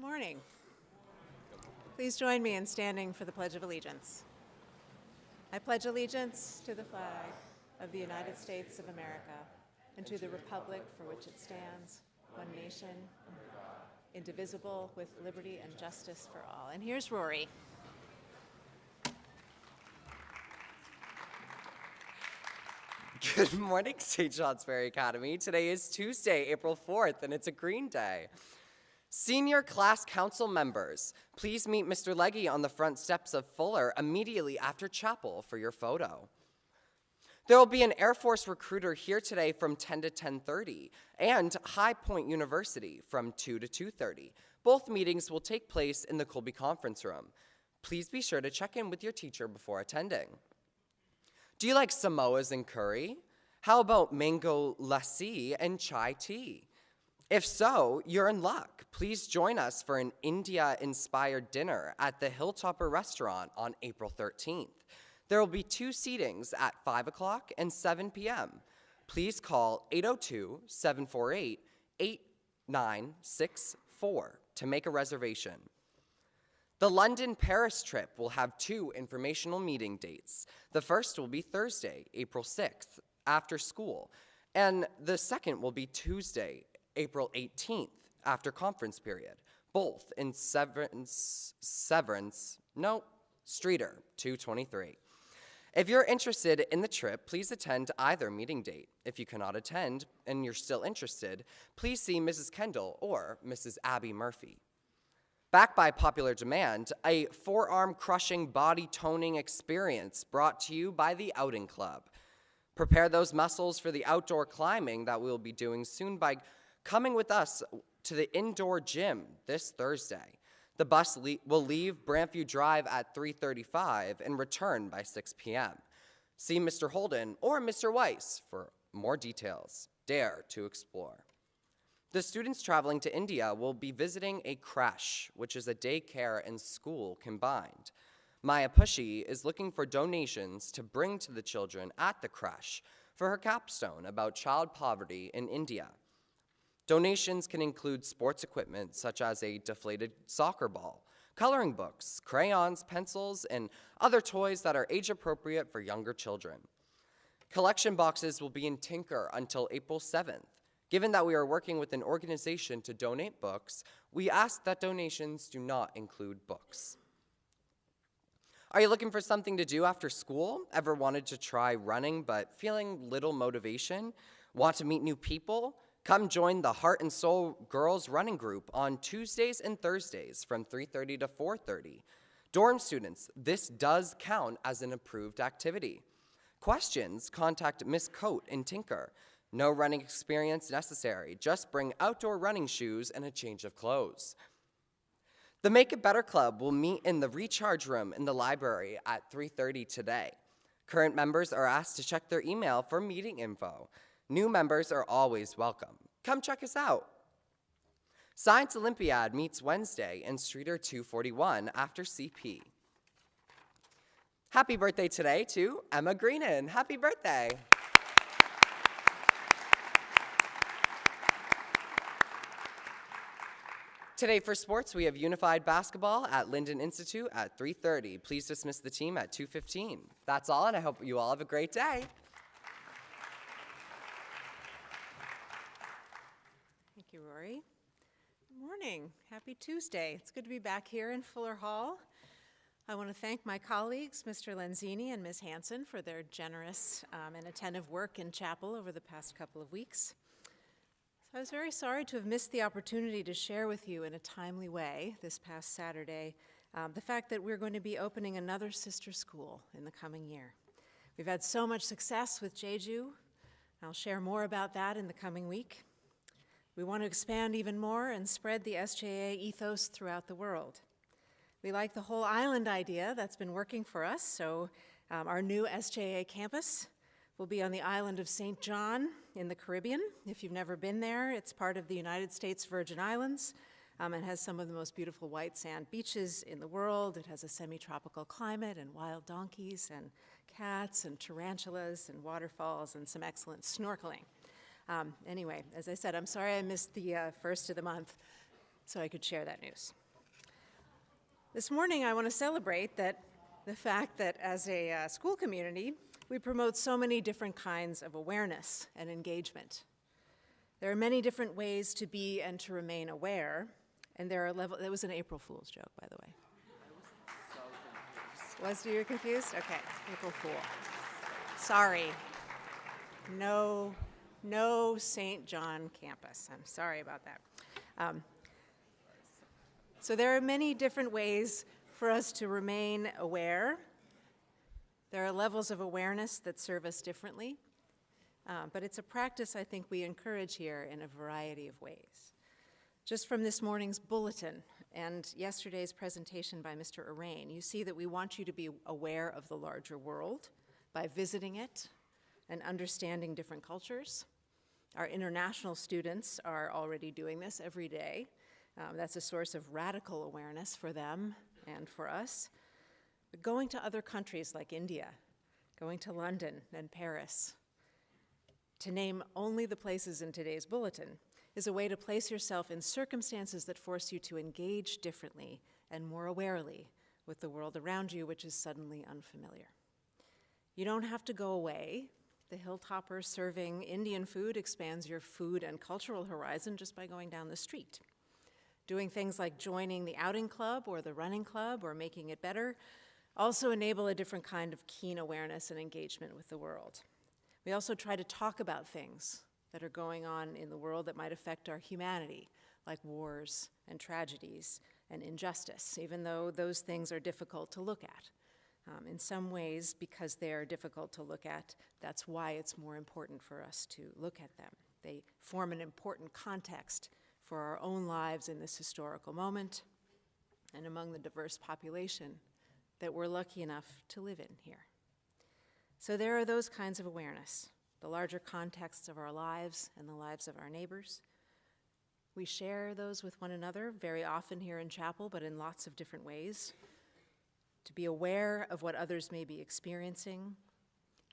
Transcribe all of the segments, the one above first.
morning. Please join me in standing for the Pledge of Allegiance. I pledge allegiance to the flag of the United States of America and to the republic for which it stands, one nation, indivisible, with liberty and justice for all. And here's Rory. Good morning, St. Johnsbury Academy. Today is Tuesday, April 4th, and it's a green day. Senior class council members, please meet Mr. Legge on the front steps of Fuller immediately after chapel for your photo. There will be an Air Force recruiter here today from 10 to 10:30 and High Point University from 2 to 2:30. Both meetings will take place in the Colby Conference Room. Please be sure to check in with your teacher before attending. Do you like Samoas and curry? How about mango lassi and chai tea? If so, you're in luck. Please join us for an India-inspired dinner at the Hilltopper Restaurant on April 13th. There will be 2 seatings at 5 o'clock and 7 p.m. Please call 802-748-8964 to make a reservation. The London-Paris trip will have 2 informational meeting dates. The first will be Thursday, April 6th, after school, and the second will be Tuesday, April 18th, after conference period, both in Streeter, 223. If you're interested in the trip, please attend either meeting date. If you cannot attend and you're still interested, please see Mrs. Kendall or Mrs. Abby Murphy. Backed by popular demand, a forearm-crushing body-toning experience brought to you by the Outing Club. Prepare those muscles for the outdoor climbing that we'll be doing soon by coming with us to the indoor gym this Thursday. The bus will leave Brantview Drive at 3:35 and return by 6 p.m. See Mr. Holden or Mr. Weiss for more details. Dare to explore. The students traveling to India will be visiting a creche, which is a daycare and school combined. Maya Pushy is looking for donations to bring to the children at the creche for her capstone about child poverty in India. Donations can include sports equipment such as a deflated soccer ball, coloring books, crayons, pencils, and other toys that are age-appropriate for younger children. Collection boxes will be in Tinker until April 7th. Given that we are working with an organization to donate books, we ask that donations do not include books. Are you looking for something to do after school? Ever wanted to try running but feeling little motivation? Want to meet new people? Come join the Heart and Soul Girls Running Group on Tuesdays and Thursdays from 3:30 to 4:30. Dorm students, this does count as an approved activity. Questions? Contact Miss Coate in Tinker. No running experience necessary. Just bring outdoor running shoes and a change of clothes. The Make It Better Club will meet in the Recharge Room in the library at 3:30 today. Current members are asked to check their email for meeting info. New members are always welcome. Come check us out. Science Olympiad meets Wednesday in Streeter 241 after CP. Happy birthday today to Emma Greenan. Happy birthday. Today for sports, we have unified basketball at Linden Institute at 3:30. Please dismiss the team at 2:15. That's all, and I hope you all have a great day. Thank you, Rory. Good morning. Happy Tuesday. It's good to be back here in Fuller Hall. I want to thank my colleagues, Mr. Lenzini and Ms. Hanson, for their generous and attentive work in chapel over the past couple of weeks. I was very sorry to have missed the opportunity to share with you in a timely way this past Saturday the fact that we're going to be opening another sister school in the coming year. We've had so much success with Jeju. I'll share more about that in the coming week. We want to expand even more and spread the SJA ethos throughout the world. We like the whole island idea that's been working for us, so our new SJA campus will be on the island of St. John in the Caribbean. If you've never been there, it's part of the United States Virgin Islands and has some of the most beautiful white sand beaches in the world. It has a semi-tropical climate and wild donkeys and cats and tarantulas and waterfalls and some excellent snorkeling. Anyway, as I said, I'm sorry I missed the first of the month. so I could share that news. This morning, I want to celebrate the fact that as a school community, we promote so many different kinds of awareness and engagement. There are many different ways to be and to remain aware, and there are levels. That was an April Fool's joke, by the way. I was so confused. Was you confused? Okay, April Fool. Sorry. No St. John campus. I'm sorry about that. So there are many different ways for us to remain aware. There are levels of awareness that serve us differently, but it's a practice I think we encourage here in a variety of ways. Just from this morning's bulletin and yesterday's presentation by Mr. Arain, you see that we want you to be aware of the larger world by visiting it and understanding different cultures. Our international students are already doing this every day. That's a source of radical awareness for them and for us. But going to other countries like India, going to London and Paris, to name only the places in today's bulletin, is a way to place yourself in circumstances that force you to engage differently and more awarely with the world around you, which is suddenly unfamiliar. You don't have to go away. The Hilltopper serving Indian food expands your food and cultural horizon just by going down the street. Doing things like joining the outing club or the running club or making it better also enable a different kind of keen awareness and engagement with the world. We also try to talk about things that are going on in the world that might affect our humanity, like wars and tragedies and injustice, even though those things are difficult to look at. In some ways, because they are difficult to look at, that's why it's more important for us to look at them. They form an important context for our own lives in this historical moment and among the diverse population that we're lucky enough to live in here. So there are those kinds of awareness, the larger contexts of our lives and the lives of our neighbors. We share those with one another very often here in chapel, but in lots of different ways. To be aware of what others may be experiencing,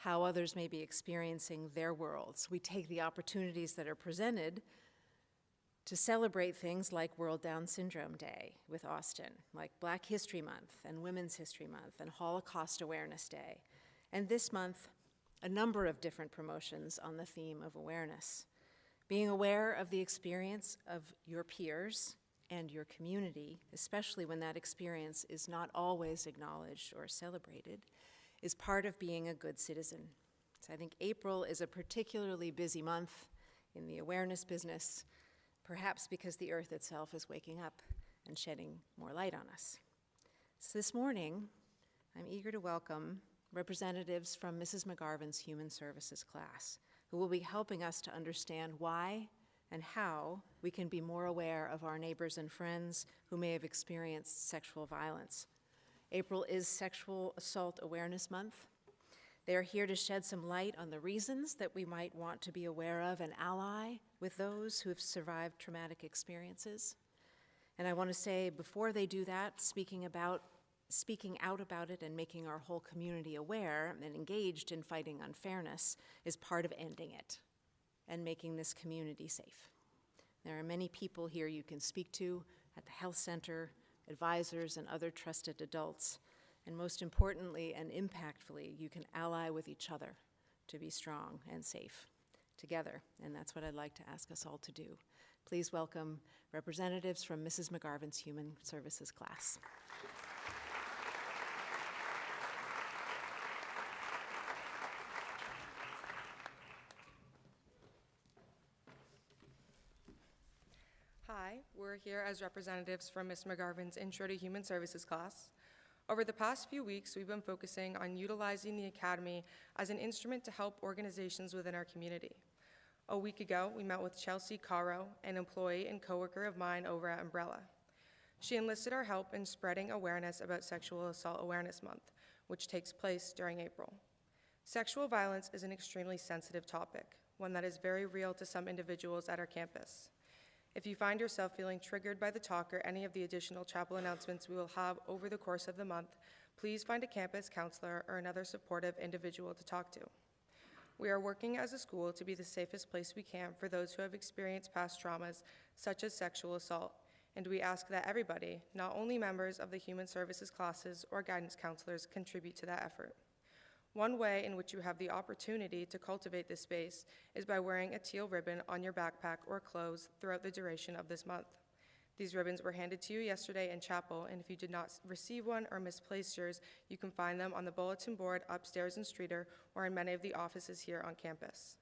how others may be experiencing their worlds. We take the opportunities that are presented to celebrate things like World Down Syndrome Day with Austin, like Black History Month and Women's History Month and Holocaust Awareness Day. And this month, a number of different promotions on the theme of awareness. Being aware of the experience of your peers and your community, especially when that experience is not always acknowledged or celebrated, is part of being a good citizen. So I think April is a particularly busy month in the awareness business, perhaps because the earth itself is waking up and shedding more light on us. So this morning, I'm eager to welcome representatives from Mrs. McGarvin's Human Services class, who will be helping us to understand why and how we can be more aware of our neighbors and friends who may have experienced sexual violence. April is Sexual Assault Awareness Month. They are here to shed some light on the reasons that we might want to be aware of and ally with those who have survived traumatic experiences. And I want to say, before they do that, speaking out about it and making our whole community aware and engaged in fighting unfairness is part of ending it and making this community safe. There are many people here you can speak to at the health center, advisors and other trusted adults, and most importantly and impactfully, you can ally with each other to be strong and safe together, and that's what I'd like to ask us all to do. Please welcome representatives from Mrs. McGarvin's Human Services class. Hi, we're here as representatives from Ms. McGarvin's Intro to Human Services class. Over the past few weeks, we've been focusing on utilizing the Academy as an instrument to help organizations within our community. A week ago, we met with Chelsea Caro, an employee and coworker of mine over at Umbrella. She enlisted our help in spreading awareness about Sexual Assault Awareness Month, which takes place during April. Sexual violence is an extremely sensitive topic, one that is very real to some individuals at our campus. If you find yourself feeling triggered by the talk or any of the additional chapel announcements we will have over the course of the month, please find a campus counselor or another supportive individual to talk to. We are working as a school to be the safest place we can for those who have experienced past traumas, such as sexual assault, and we ask that everybody, not only members of the Human Services classes or guidance counselors, contribute to that effort. One way in which you have the opportunity to cultivate this space is by wearing a teal ribbon on your backpack or clothes throughout the duration of this month. These ribbons were handed to you yesterday in chapel, and if you did not receive one or misplaced yours, you can find them on the bulletin board upstairs in Streeter or in many of the offices here on campus.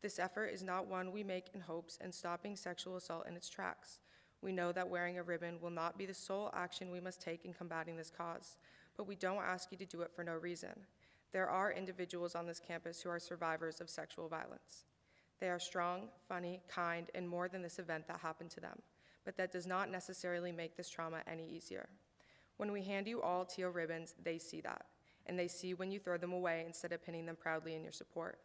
This effort is not one we make in hopes and stopping sexual assault in its tracks. We know that wearing a ribbon will not be the sole action we must take in combating this cause, but we don't ask you to do it for no reason. There are individuals on this campus who are survivors of sexual violence. They are strong, funny, kind, and more than this event that happened to them, but that does not necessarily make this trauma any easier. When we hand you all teal ribbons, they see that, and they see when you throw them away instead of pinning them proudly in your support.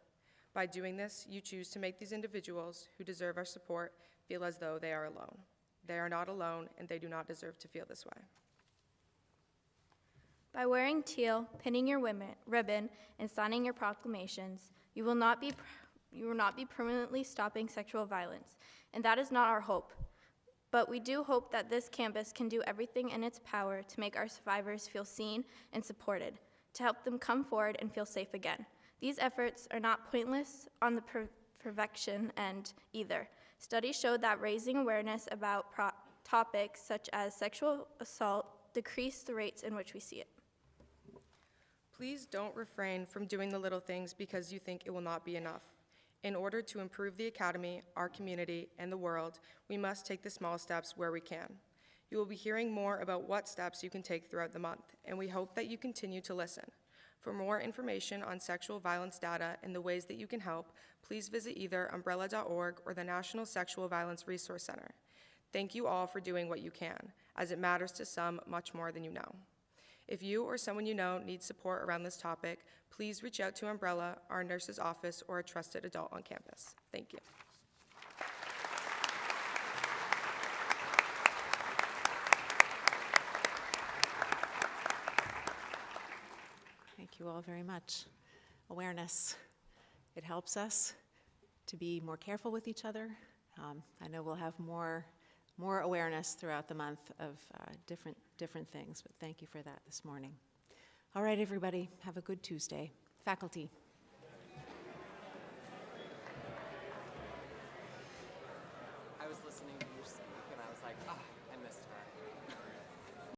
By doing this, you choose to make these individuals who deserve our support feel as though they are alone. They are not alone, and they do not deserve to feel this way. By wearing teal, pinning your ribbon, and signing your proclamations, you will not be permanently stopping sexual violence, and that is not our hope. But we do hope that this campus can do everything in its power to make our survivors feel seen and supported, to help them come forward and feel safe again. These efforts are not pointless on the prevention end either. Studies show that raising awareness about topics such as sexual assault decrease the rates in which we see it. Please don't refrain from doing the little things because you think it will not be enough. In order to improve the Academy, our community, and the world, we must take the small steps where we can. You will be hearing more about what steps you can take throughout the month, and we hope that you continue to listen. For more information on sexual violence data and the ways that you can help, please visit either umbrella.org or the National Sexual Violence Resource Center. Thank you all for doing what you can, as it matters to some much more than you know. If you or someone you know needs support around this topic, please reach out to Umbrella, our nurse's office, or a trusted adult on campus. Thank you. Thank you all very much. Awareness. It helps us to be more careful with each other. I know we'll have more awareness throughout the month of different things, but thank you for that this morning. All right, everybody, have a good Tuesday. Faculty.